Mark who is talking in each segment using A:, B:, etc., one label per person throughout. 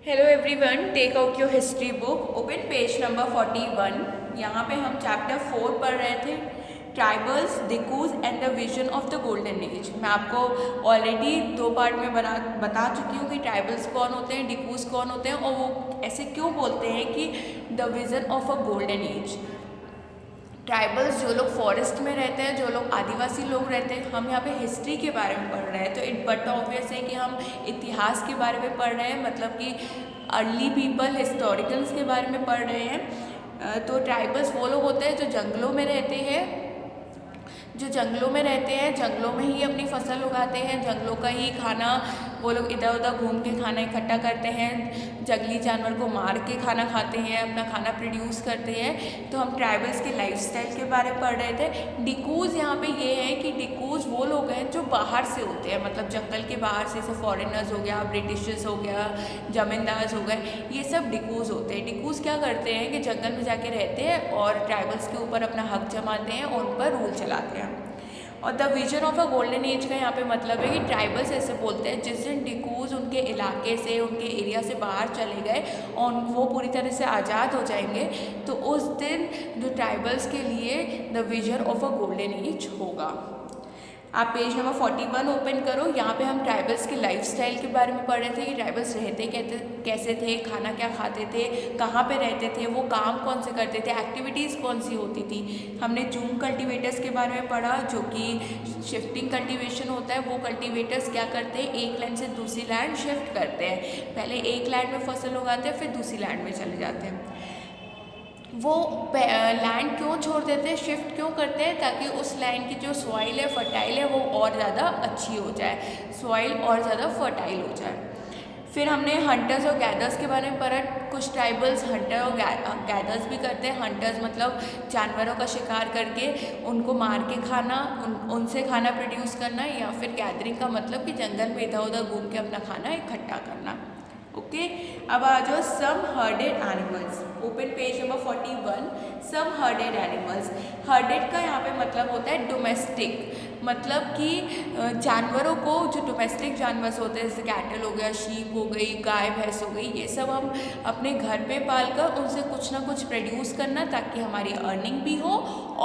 A: Hello everyone, take out your history book, open page number 41। यहाँ पे हम chapter 4 पढ़ रहे थे, tribals, Dikus and the vision of the golden age. मैं आपको ऑलरेडी 2 पार्ट में बता चुकी हूँ कि ट्राइबल्स कौन होते हैं, दिकूज कौन होते हैं और वो ऐसे क्यों बोलते हैं कि the vision of a golden age. Tribals जो लोग फॉरेस्ट में रहते हैं, जो लोग आदिवासी लोग रहते हैं, हम यहाँ पे हिस्ट्री के बारे में पढ़ रहे हैं, तो इट बट ऑब्वियस है कि हम इतिहास के बारे में पढ़ रहे हैं, मतलब कि अर्ली पीपल, हिस्टोरिकल्स के बारे में पढ़ रहे हैं। तो ट्राइबल्स वो लोग होते हैं जो जंगलों में रहते हैं, जंगलों में ही अपनी फसल उगाते हैं, जंगलों का ही खाना वो लोग इधर उधर घूम के खाना इकट्ठा करते हैं, जंगली जानवर को मार के खाना खाते हैं, अपना खाना प्रोड्यूस करते हैं। तो हम ट्राइबल्स के लाइफस्टाइल के बारे में पढ़ रहे थे। डिकूज यहाँ पे ये है कि डिकूज वो लोग हैं जो बाहर से होते हैं, मतलब जंगल के बाहर से, जैसे फॉरेनर्स हो गया, ब्रिटिशर्स हो गया, जमींदार्स हो गए, ये सब डिकूज होते हैं। डिकूज क्या करते हैं कि जंगल में जाके रहते हैं और ट्राइबल्स के ऊपर अपना हक जमाते हैं और उन पर रूल चलाते हैं। और the vision of a golden age का यहाँ पे मतलब है कि ट्राइबल्स ऐसे बोलते हैं जिस दिन डिकूज उनके इलाके से, उनके एरिया से बाहर चले गए और वो पूरी तरह से आज़ाद हो जाएंगे, तो उस दिन जो ट्राइबल्स के लिए the vision of a golden age होगा। आप पेज नंबर 41 ओपन करो। यहाँ पे हम ट्राइबल्स के लाइफस्टाइल के बारे में पढ़ रहे थे कि ट्राइबल्स रहते कैसे थे, खाना क्या खाते थे, कहाँ पे रहते थे, वो काम कौन से करते थे, एक्टिविटीज़ कौन सी होती थी। हमने जूम कल्टीवेटर्स के बारे में पढ़ा, जो कि शिफ्टिंग कल्टीवेशन होता है। वो कल्टीवेटर्स क्या करते हैं, एक लैंड से दूसरी लैंड शिफ्ट करते हैं। पहले एक लैंड में फसल उगाते हैं, फिर दूसरी लैंड में चले जाते हैं। वो लैंड क्यों छोड़ देते हैं, शिफ्ट क्यों करते हैं, ताकि उस लैंड की जो सॉइल है, फर्टाइल है, वो और ज़्यादा अच्छी हो जाए, सॉइल और ज़्यादा फर्टाइल हो जाए। फिर हमने हंटर्स और गैदर्स के बारे में पढ़ा। कुछ ट्राइबल्स हंटर और गैदर्स भी करते हैं। हंटर्स मतलब जानवरों का शिकार करके उनको मार के खाना, उनसे खाना प्रोड्यूस करना, या फिर गैदरिंग का मतलब कि जंगल में इधर उधर घूम के अपना खाना इकट्ठा करना। ओके, अब आ जाओ सम हर्डेड एनिमल्स, ओपन पेज नंबर 41। सम हर्डेड एनिमल्स, हर्डेड का यहाँ पे मतलब होता है डोमेस्टिक, मतलब कि जानवरों को, जो डोमेस्टिक जानवर होते हैं जैसे कैटल हो गया, शीप हो गई, गाय भैंस हो गई, ये सब हम अपने घर पे पालकर उनसे कुछ ना कुछ प्रोड्यूस करना, ताकि हमारी अर्निंग भी हो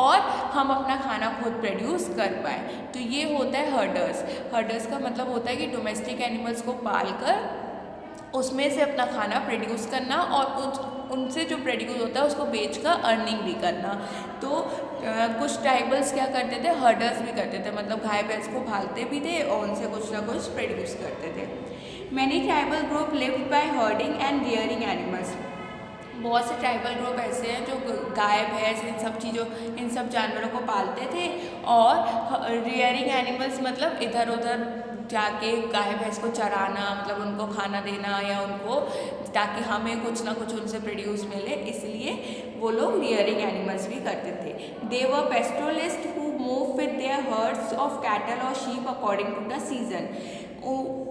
A: और हम अपना खाना खुद प्रोड्यूस कर पाए। तो ये होता है हर्डर्स। हर्डर्स का मतलब होता है कि डोमेस्टिक एनिमल्स को पालकर उसमें से अपना खाना प्रोड्यूस करना और उनसे जो प्रोड्यूस होता है उसको बेचकर अर्निंग भी करना। तो कुछ ट्राइबल्स क्या करते थे, हर्डर्स भी करते थे, मतलब गाय भैंस को पालते भी थे और उनसे कुछ ना कुछ प्रोड्यूस करते थे। Many tribal group lived bye herding and rearing animals, बहुत से ट्राइबल ग्रुप ऐसे हैं जो गाय भैंस इन सब जानवरों को पालते थे। और रियरिंग एनिमल्स मतलब इधर उधर जाके गाय भैंस को चराना, मतलब उनको खाना देना, या उनको, ताकि हमें कुछ ना कुछ उनसे प्रोड्यूस मिले, इसलिए वो लोग रियरिंग एनिमल्स भी करते थे। They were pastoralists who move with their herds of cattle और sheep according to the season.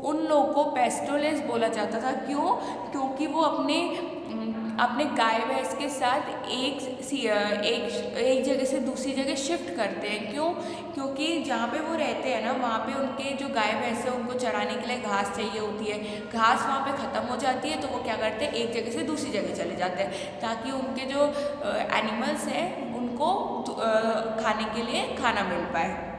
A: उन लोगों को पेस्टोरलिस्ट बोला जाता था, क्यों? क्योंकि वो अपने गाय भैंस के साथ एक जगह से दूसरी जगह शिफ्ट करते हैं। क्यों? क्योंकि जहाँ पे वो रहते हैं ना, वहाँ पे उनके जो गाय भैंस है उनको चराने के लिए घास चाहिए होती है। घास वहाँ पे ख़त्म हो जाती है, तो वो क्या करते हैं, एक जगह से दूसरी जगह चले जाते हैं, ताकि उनके जो एनिमल्स हैं उनको खाने के लिए खाना मिल पाए।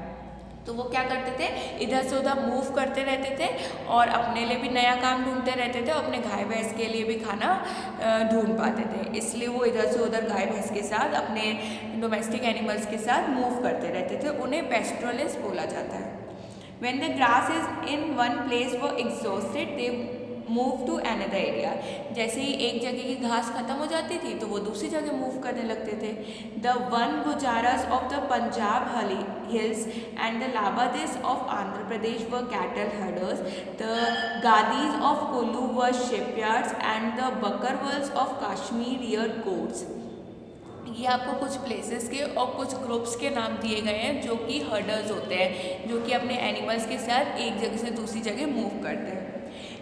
A: तो वो क्या करते थे, इधर से उधर मूव करते रहते थे और अपने लिए भी नया काम ढूंढते रहते थे, अपने गाय भैंस के लिए भी खाना ढूंढ पाते थे। इसलिए वो इधर से उधर गाय भैंस के साथ, अपने डोमेस्टिक एनिमल्स के साथ मूव करते रहते थे। उन्हें पेस्टोरलिस्ट बोला जाता है। When the grass is in one place were exhausted, they move to another area. जैसे ही एक जगह की घास खत्म हो जाती थी तो वो दूसरी जगह मूव करने लगते थे। The Van Gujjars of the Punjab hills and the Labadis of Andhra Pradesh were cattle herders. The Gaddis of Kullu were shepherds and the Bakarwals of Kashmir rear goats. ये आपको कुछ प्लेसेस के और कुछ ग्रुप्स के नाम दिए गए हैं जो कि हर्डर्स होते हैं, जो कि अपने एनिमल्स के साथ एक जगह से दूसरी जगह मूव करते हैं।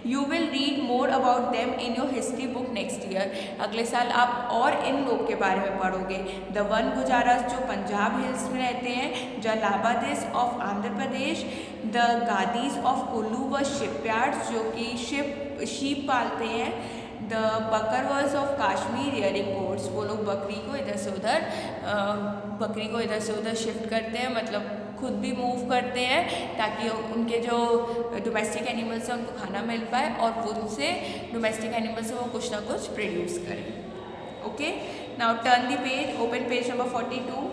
A: You will read more about them in your history book next year. अगले साल आप और इन लोग के बारे में पढ़ोगे। द वन गुजारास जो पंजाब हिल्स में रहते हैं, the Labadis of Andhra Pradesh, the Gaddis of Kullu were shepherds जो कि शिप शीप पालते हैं। The Bakarwals of Kashmir rearing goats, वो लोग बकरी को इधर से उधर शिफ्ट करते हैं, मतलब खुद भी मूव करते हैं ताकि उनके जो डोमेस्टिक एनिमल्स हैं उनको खाना मिल पाए और उनसे डोमेस्टिक एनिमल्स से वो कुछ ना कुछ प्रोड्यूस करें। Okay, now turn the page, open page number 42।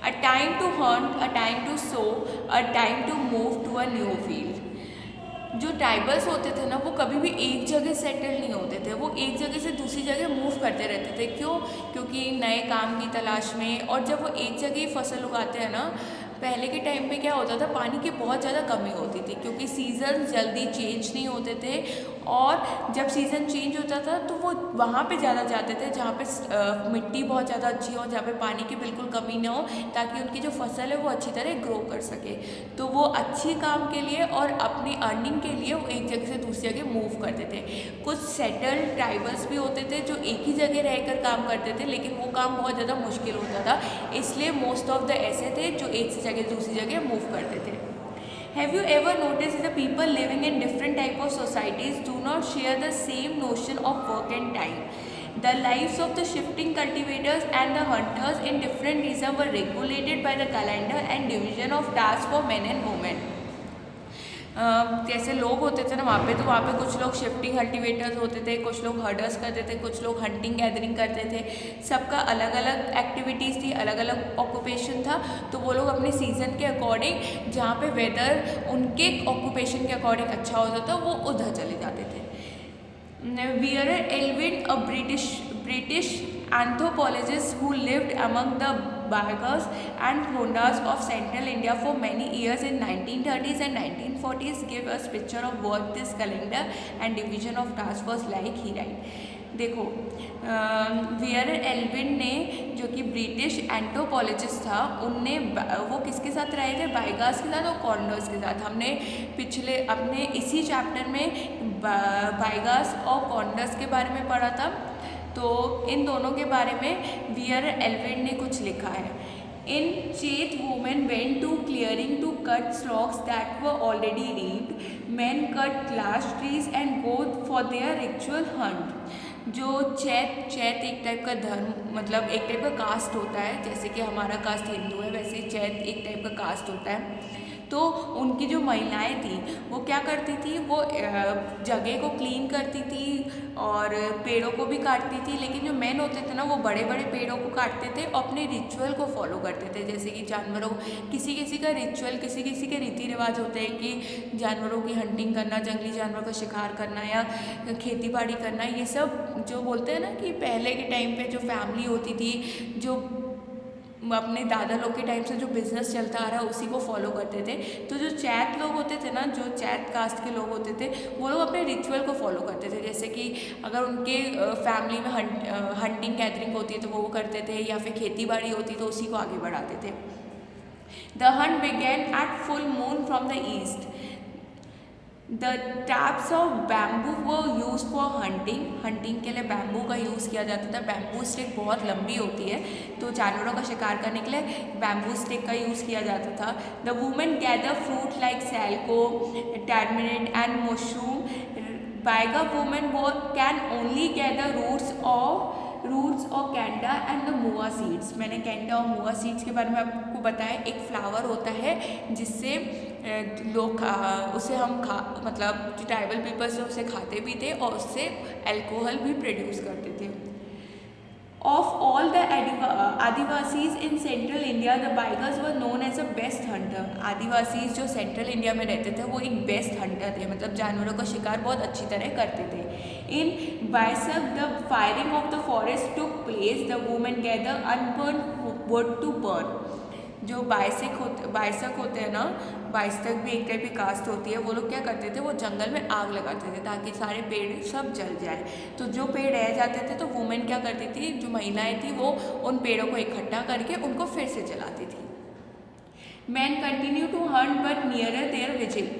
A: A time to hunt, a time to sow, a time to move to a new field। जो ट्राइबल्स होते थे ना वो कभी भी एक जगह सेटल नहीं होते थे, वो एक जगह से दूसरी जगह मूव करते रहते थे। क्यों? क्योंकि नए काम की तलाश में। और जब वो एक जगह ही फसल उगाते हैं ना, पहले के टाइम पे क्या होता था, पानी की बहुत ज़्यादा कमी होती थी क्योंकि सीज़न जल्दी चेंज नहीं होते थे। और जब सीज़न चेंज होता था तो वो वहाँ पे ज़्यादा जाते थे जहाँ पे मिट्टी बहुत ज़्यादा अच्छी हो, जहाँ पे पानी की बिल्कुल कमी ना हो, ताकि उनकी जो फसल है वो अच्छी तरह ग्रो कर सके। तो वो अच्छी काम के लिए और अपनी अर्निंग के लिए वो एक जगह से दूसरी जगह मूव करते थे। कुछ सेटल्ड ट्राइबल्स भी होते थे जो एक ही जगह रहकर काम करते थे, लेकिन वो काम बहुत ज़्यादा मुश्किल होता था, इसलिए मोस्ट ऑफ द ऐसे थे जो एक से जगह दूसरी जगह मूव करते थे। Have you ever noticed that the people living in different type of societies do not share the same notion of work and time? The lives of the shifting cultivators and the hunters in different regions were regulated by the calendar and division of tasks for men and women. जैसे लोग होते थे ना वहाँ पे, तो वहाँ पे कुछ लोग शिफ्टिंग कल्टिवेटर्स होते थे, कुछ लोग हर्डर्स करते थे, कुछ लोग हंटिंग गैदरिंग करते थे। सबका अलग अलग एक्टिविटीज़ थी, अलग अलग ऑक्यूपेशन था। तो वो लोग अपने सीज़न के अकॉर्डिंग, जहाँ पे वेदर उनके ऑक्यूपेशन के अकॉर्डिंग अच्छा होता था, वो उधर चले जाते थे। Wearer Elwin, a British anthropologist who lived among the Baigas and Hondas of central India for many years in 1930s and 1940s, gave us picture of what this calendar and division of task was like. He write, देखो wear Alvin ने, जो कि British anthropologist था, उनने वो किसके साथ रहे थे? बाइगास के साथ और कॉन्डर्स के साथ। हमने पिछले अपने इसी चैप्टर में बाइगास और कॉन्डर्स के बारे में पढ़ा था। तो इन दोनों के बारे में वियर एल्विन ने कुछ लिखा है। In Chet, women went to clearing to cut logs that were already reaped. Men cut large trees and go for their ritual hunt. जो चैत एक टाइप का धर्म, मतलब एक टाइप का कास्ट होता है, जैसे कि हमारा कास्ट हिंदू है, वैसे ही चैत एक टाइप का कास्ट होता है। तो उनकी जो महिलाएं थी वो क्या करती थी, वो जगह को क्लीन करती थी और पेड़ों को भी काटती थी। लेकिन जो मैन होते थे ना, वो बड़े बड़े पेड़ों को काटते थे और अपने रिचुअल को फॉलो करते थे। जैसे कि जानवरों, किसी किसी का रिचुअल, किसी किसी के रीति रिवाज होते हैं कि जानवरों की हंटिंग करना, जंगली जानवरों का शिकार करना या खेती बाड़ी करना, ये सब जो बोलते हैं ना कि पहले के टाइम पे जो फैमिली होती थी, जो अपने दादा लोग के टाइम से जो बिज़नेस चलता आ रहा है उसी को फॉलो करते थे। तो जो चैत लोग होते थे ना, जो चैत कास्ट के लोग होते थे, वो लोग अपने रिचुअल को फॉलो करते थे। जैसे कि अगर उनके फैमिली में हंटिंग गैदरिंग होती है तो वो करते थे, या फिर खेती बाड़ी होती तो उसी को आगे बढ़ाते थे। The hunt began at full moon from the east. The taps of bamboo were used for hunting. Hunting के लिए बैम्बू का यूज़ किया जाता था। बैम्बू स्टिक बहुत लंबी होती है, तो जानवरों का शिकार करने के लिए बैम्बू स्टिक का यूज़ किया जाता था। The women gather fruit like salco, tamarind and mushroom. Baiga women can only gather roots और कैंडा एंड द मुआ सीड्स। मैंने कैंडा और मुआ सीड्स के बारे में आपको बताया। एक फ्लावर होता है जिससे लोग उसे हम मतलब जो ट्राइबल पीपल्स हैं उसे खाते भी थे और उससे अल्कोहल भी प्रोड्यूस करते थे। Of all the Adivasis in central India, the Baigas were known as a best hunter. Adivasis जो सेंट्रल इंडिया में रहते थे वो एक बेस्ट हंटर थे, मतलब जानवरों का शिकार बहुत अच्छी तरह करते थे। इन बाइसक the firing of the forest took place, the women gather unburnt wood to burn. जो बाइसक होते हैं ना, बाइसक भी एक टाइप की कास्ट होती है, वो लोग क्या करते थे, वो जंगल में आग लगाते थे ताकि सारे पेड़ सब जल जाए। तो जो पेड़ रह जाते थे तो वुमेन क्या करती थी, जो महिलाएं थी वो उन पेड़ों को इकट्ठा करके उनको फिर से जलाती थी। Man continue to hunt but nearer their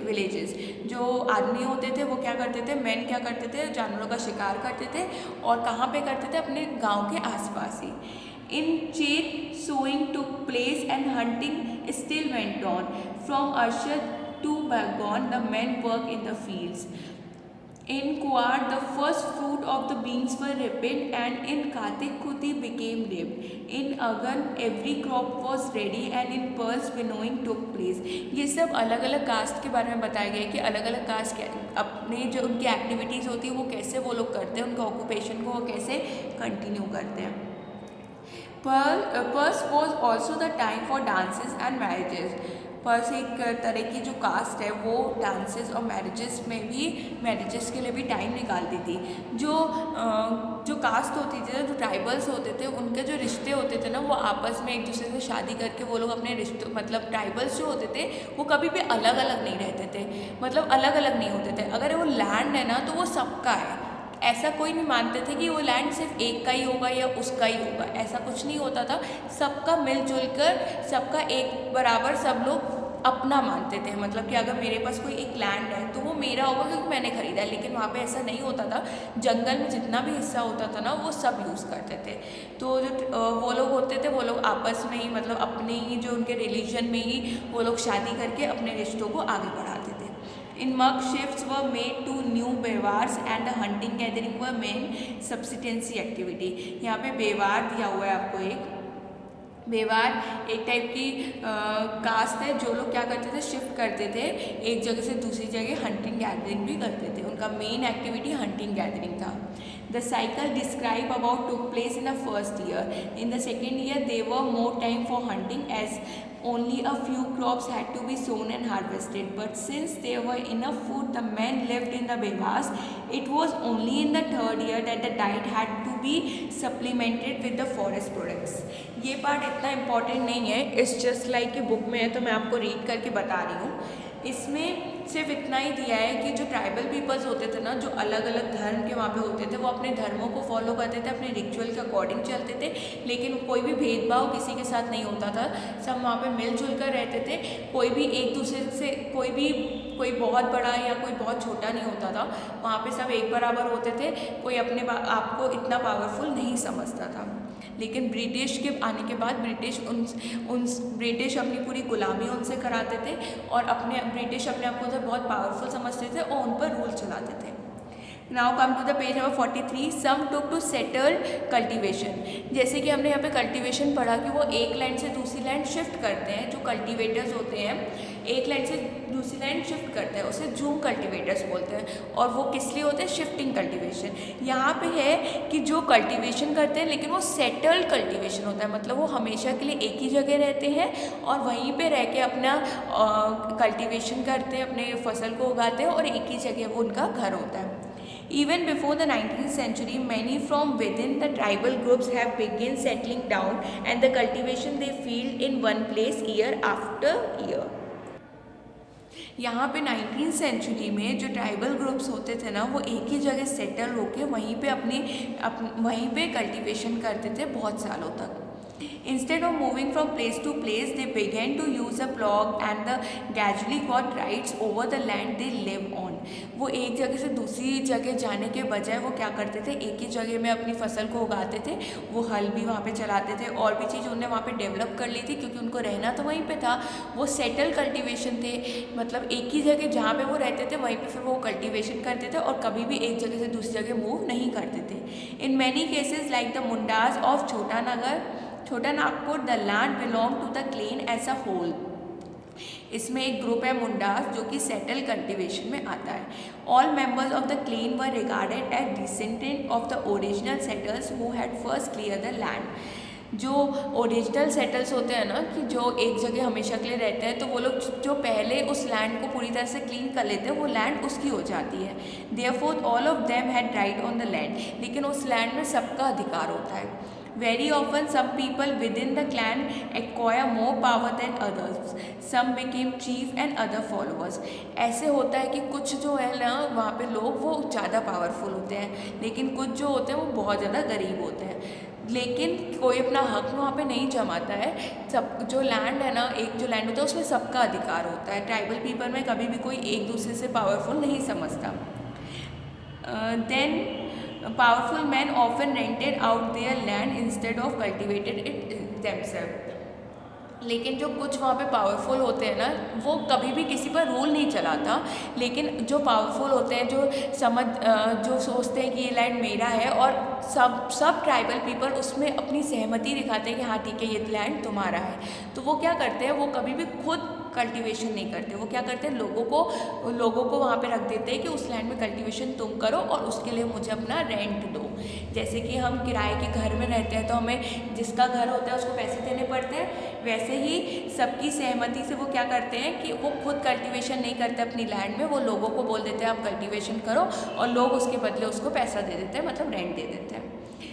A: villages. जो आदमी होते थे वो क्या करते थे, मैन क्या करते थे, जानवरों का शिकार करते थे और कहाँ पे करते थे, अपने गाँव के आसपास ही। In Chet, sowing took place and hunting still went on. From Arshad to Bagon, the men work in the fields. In Kuar, the first fruit of the beans were ripened, and in Kartik Kuti became ripe. In Agan, every crop was ready, and in Pearls, winnowing took place. ये सब अलग अलग cast के बारे में बताया गया है कि अलग अलग कास्ट अपने जो उनकी एक्टिविटीज़ होती है वो कैसे वो लोग करते हैं, उनका ऑक्यूपेशन को वो कैसे कंटिन्यू करते हैं. Purs was also the time for dances and marriages. Purse एक तरह की जो कास्ट है वो डांसेस और मैरिजेस के लिए भी टाइम निकालती थी. जो कास्ट होती थी, जो ट्राइबल्स होते थे, उनके जो रिश्ते होते थे ना, वो आपस में एक दूसरे से शादी करके वो लोग अपने रिश्तों, मतलब ट्राइबल्स जो होते थे वो कभी भी अलग अलग नहीं रहते थे, मतलब अलग अलग नहीं होते थे. अगर वो लैंड है ना तो वो सबका है. ऐसा कोई नहीं मानते थे कि वो लैंड सिर्फ एक का ही होगा या उसका ही होगा, ऐसा कुछ नहीं होता था. सबका मिलजुल कर, सबका एक बराबर सब लोग अपना मानते थे. मतलब कि अगर मेरे पास कोई एक लैंड है तो वो मेरा होगा क्योंकि मैंने खरीदा है. लेकिन वहाँ पे ऐसा नहीं होता था. जंगल में जितना भी हिस्सा होता था ना वो सब यूज़ करते थे. तो जो वो लोग होते थे वो लोग आपस में ही, मतलब अपने ही जो उनके रिलीजन में ही वो लोग शादी करके अपने रिश्तों को आगे बढ़ाते थे. In Mug, shifts were made to new बेवार्स and the hunting gathering were main subsistence activity. यहाँ पे बेवार दिया हुआ है आपको. एक बेवार एक टाइप की कास्ट है. जो लोग क्या करते थे, शिफ्ट करते थे एक जगह से दूसरी जगह, हंटिंग गैदरिंग भी करते थे. उनका मेन एक्टिविटी हंटिंग गैदरिंग था. The cycle described above took place in the first year. In the second year, there were more time for hunting as only a few crops had to be sown and harvested. But since there were enough food, the men lived in the bewas. It was only in the third year that the diet had to be supplemented with the forest products. ये part इतना important नहीं है, it's just like कि book में है तो मैं आपको रीड करके बता रही हूँ. इसमें सिर्फ इतना ही दिया है कि जो ट्राइबल पीपल्स होते थे ना, जो अलग अलग धर्म के वहाँ पे होते थे, वो अपने धर्मों को फॉलो करते थे, अपने रिचुअल के अकॉर्डिंग चलते थे. लेकिन कोई भी भेदभाव किसी के साथ नहीं होता था. सब वहाँ पे मिलजुल कर रहते थे. कोई भी एक दूसरे से कोई बहुत बड़ा या कोई बहुत छोटा नहीं होता था. वहाँ पे सब एक बराबर होते थे. कोई अपने आप को इतना पावरफुल नहीं समझता था. लेकिन ब्रिटिश के आने के बाद ब्रिटिश अपनी पूरी गुलामी उनसे कराते थे और ब्रिटिश अपने आप को बहुत पावरफुल समझते थे और उन पर रूल चलाते थे. Now come to the page number 43. Some took to settle cultivation. जैसे कि हमने यहाँ पे कल्टीवेशन पढ़ा कि वो एक लैंड से दूसरी लैंड शिफ्ट करते हैं. जो कल्टीवेटर्स होते हैं एक लैंड से दूसरी लैंड शिफ्ट करते हैं, उसे जूम कल्टीवेटर्स बोलते हैं. और वो किस लिए होते हैं, शिफ्टिंग कल्टीवेशन. यहाँ पे है कि जो कल्टीवेशन करते हैं लेकिन वो सेटल्ड कल्टीवेशन होता है. मतलब वो हमेशा के लिए एक ही जगह रहते हैं और वहीं पे रह के अपना कल्टीवेशन करते हैं, अपने फसल को उगाते हैं और एक ही जगह वो उनका घर होता है. Even before the 19th century, many from within the tribal groups have begun settling down and the cultivation they field in one place year after year. यहाँ पे 19th सेंचुरी में जो ट्राइबल ग्रुप्स होते थे ना, वो एक ही जगह सेटल होके वहीं पे कल्टीवेशन करते थे बहुत सालों तक. Instead of moving from place to place, they began to use a plough and gradually got rights over the land they live on. वो एक जगह से दूसरी जगह जाने के बजाय वो क्या करते थे, एक ही जगह में अपनी फसल को उगाते थे. वो हल भी वहाँ पे चलाते थे और भी चीज़ उन्होंने वहाँ पे डेवलप कर ली थी क्योंकि उनको रहना तो वहीं पे था. वो सेटल कल्टीवेशन थे, मतलब एक ही जगह जहाँ पे वो रहते थे वहीं पे फिर वो कल्टीवेशन करते थे और कभी भी एक जगह से दूसरी जगह मूव नहीं करते थे. In many cases like the Mundas of Chota Nagpur, the land belong to the clan as a whole. इसमें एक ग्रुप है मुंडास जो कि सेटल कल्टीवेशन में आता है. All members of the clan were regarded as descendant of the original settlers who had first clear the land. जो original settlers होते हैं ना, कि जो एक जगह हमेशा के लिए रहते हैं, तो वो लोग जो पहले उस लैंड को पूरी तरह से क्लीन कर लेते हैं वो लैंड उसकी हो जाती है. Therefore all of them had right on the land. लेकिन उस लैंड में सबका अधिकार होता है. Very often some people within the clan acquire more power than others. Some became chief and other followers. ऐसे होता है कि कुछ जो है ना वहाँ पे लोग वो ज़्यादा पावरफुल होते हैं, लेकिन कुछ जो होते हैं वो बहुत ज़्यादा गरीब होते हैं. लेकिन कोई अपना हक वहाँ पे नहीं जमाता है. सब जो लैंड है ना, एक जो लैंड होता है उसमें सबका अधिकार होता है. ट्राइबल पीपल में कभी भी कोई एक दूसरे से पावरफुल नहीं समझता. Then powerful men often rented out their land instead of cultivated it themselves. लेकिन जो कुछ वहाँ पे पावरफुल होते हैं ना, वो कभी भी किसी पर रूल नहीं चलाता। लेकिन जो पावरफुल होते हैं, जो सोचते हैं कि ये लैंड मेरा है, और सब ट्राइबल पीपल उसमें अपनी सहमति दिखाते हैं कि हाँ ठीक है, ये लैंड तुम्हारा है। तो वो क्या करते हैं, वो कभी भी खुद कल्टीवेशन नहीं करते। वो क्या करते हैं, लोगों को वहाँ पे रख देते हैं कि उस लैंड में कल्टीवेशन तुम करो और उसके लिए मुझे अपना रेंट दो। जैसे कि हम किराए के घर में रहते हैं तो हमें जिसका घर होता है उसको पैसे देने पड़ते हैं, वैसे ही सबकी सहमति से वो क्या करते हैं कि वो खुद कल्टीवेशन नहीं करते अपनी लैंड में, वो लोगों को बोल देते हैं आप कल्टीवेशन करो, और लोग उसके बदले उसको पैसा दे देते हैं, मतलब रेंट दे देते हैं।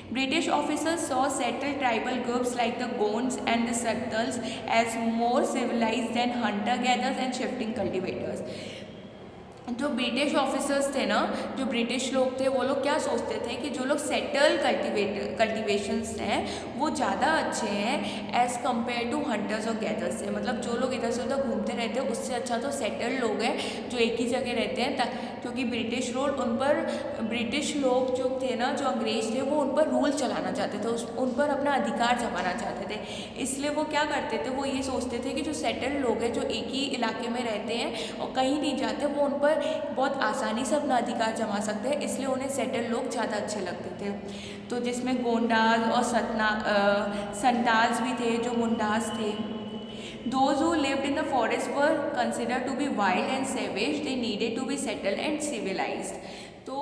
A: British officers saw settled tribal groups like the Gonds and the Sattals as more civilized than hunter-gatherers and shifting cultivators. जो ब्रिटिश ऑफिसर्स थे ना, जो ब्रिटिश लोग थे, वो लोग क्या सोचते थे कि जो लोग सेटल कल्टिवेशंस हैं वो ज़्यादा अच्छे हैं एज़ कम्पेयर टू हंटर्स और गैदर्स से। मतलब जो लोग इधर से उधर घूमते रहते हैं उससे अच्छा तो सेटल्ड लोग हैं जो एक ही जगह रहते हैं, क्योंकि ब्रिटिश लोग जो थे ना, जो अंग्रेज थे, वो उन पर रूल चलाना चाहते थे, उन पर अपना अधिकार जमाना चाहते थे। इसलिए वो क्या करते थे, वो ये सोचते थे कि जो सेटल्ड लोग हैं, जो एक ही इलाके में रहते हैं और कहीं नहीं जाते, वो उन पर बहुत आसानी से अपना अधिकार जमा सकते हैं, इसलिए उन्हें सेटल लोग ज़्यादा अच्छे लगते थे। तो जिसमें गोंडास और संताल्स भी थे, जो मुंडास थे। Those who lived in the forest were considered to be wild and savage. They needed to be settled and civilized. तो